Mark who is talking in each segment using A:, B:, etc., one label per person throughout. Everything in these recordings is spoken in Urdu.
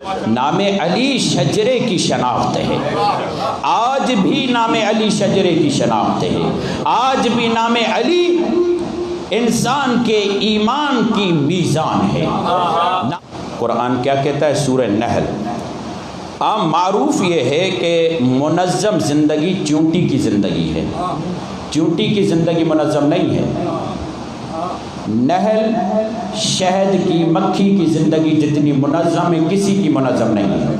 A: نام علی شجرے کی شناخت ہے، آج بھی نام علی شجرے کی شناخت ہے، آج بھی نام علی انسان کے ایمان کی میزان ہے۔ قرآن کیا کہتا ہے؟ سورہ نحل۔ عام معروف یہ ہے کہ منظم زندگی چونٹی کی زندگی ہے، چونٹی کی زندگی منظم نہیں ہے۔ نحل شہد کی مکھی کی زندگی جتنی منظم ہے کسی کی منظم نہیں ہے۔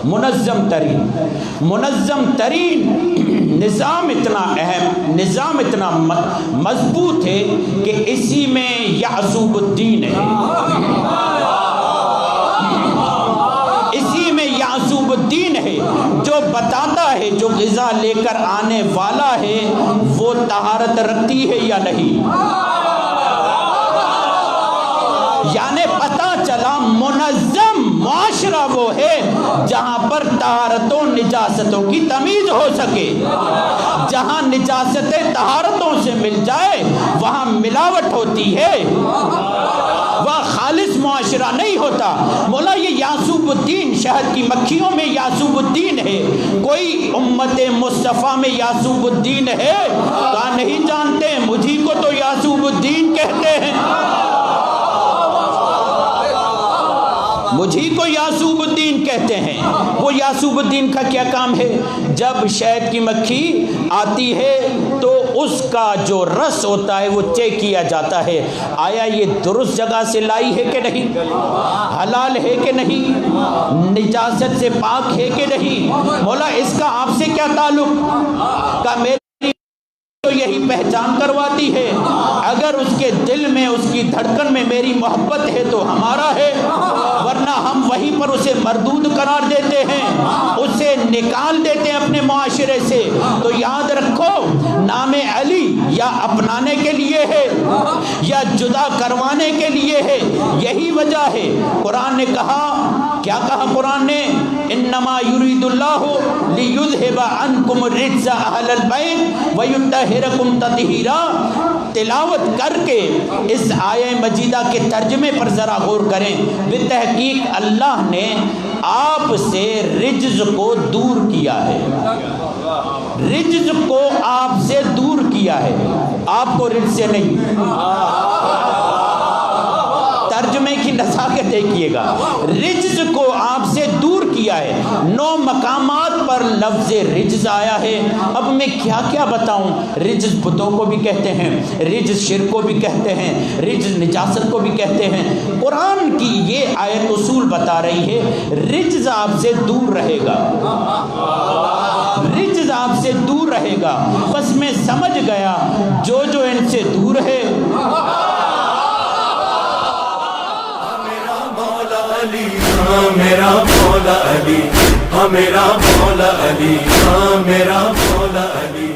A: منظم ترین نظام اتنا اہم، نظام اتنا مضبوط ہے کہ اسی میں یعصوب الدین ہے، اسی میں یعصوب الدین ہے جو بتاتا ہے جو غذا لے کر آنے والا ہے وہ طہارت رکھتی ہے یا نہیں۔ یعنی پتہ چلا منظم معاشرہ وہ ہے جہاں پر طہارتوں نجاستوں کی تمیز ہو سکے، جہاں نجاستیں طہارتوں سے مل جائے وہاں ملاوٹ ہوتی ہے، وہ خالص معاشرہ نہیں ہوتا۔ مولا یہ یعصوب الدین شہد کی مکھیوں میں یعصوب الدین ہے، کوئی امت مصطفیٰ میں یعصوب الدین ہے؟ کہا نہیں جانتے، مجھی کو تو یعصوب الدین کہتے ہیں، مجھی کو یعصوب الدین کہتے ہیں۔ وہ یعصوب الدین کا کیا کام ہے؟ جب شہد کی مکھی آتی ہے تو اس کا جو رس ہوتا ہے وہ چیک کیا جاتا ہے، آیا یہ درست جگہ سے لائی ہے کہ نہیں، حلال ہے کہ نہیں، نجاست سے پاک ہے کہ نہیں۔ مولا اس کا آپ سے کیا تعلق؟ کا میری تو یہی پہچان کرواتی ہے، اگر اس کے دل میں اس کی دھڑکن میں میری محبت ہے تو ہمارا ہے، ورنہ ہم وہیں پر اسے مردود قرار دیتے ہیں، اسے نکال دیتے ہیں اپنے معاشرے سے۔ تو یاد رکھو نام علی یا اپنانے کے لیے ہے یا جدا کروانے کے لیے ہے، یہی وجہ ہے۔ قرآن نے کہا، کیا کہا قرآن نے؟ انما یرید اللہ لیذھب عنکم الرجس اہل البیت ویطہرکم تطہیرا۔ تلاوت کر کے اس آیہ مجیدہ کے ترجمے پر ذرا غور کریں۔ بالتحقیق اللہ نے آپ سے رجز کو دور کیا ہے، رجز کو آپ سے دور کیا ہے، آپ کو رجز سے نہیں۔ ترجمے کی نزاکت دیکھیے گا، رجز کو آپ سے دور کیا ہے۔ 9 مقامات پر لفظ رجز آیا ہے۔ اب میں کیا کیا بتاؤں، رجز بتوں کو بھی کہتے ہیں، رجز شرک کو بھی کہتے ہیں، رجز نجاست کو بھی کہتے ہیں۔ قرآن کی یہ آیت اصول بتا رہی ہے رجز آپ سے دور رہے گا، رجز آپ سے دور رہے گا۔ بس میں سمجھ گیا جو ان سے دور ہے
B: میرا مولا علی، ہاں میرا مولا علی، ہاں میرا مولا علی۔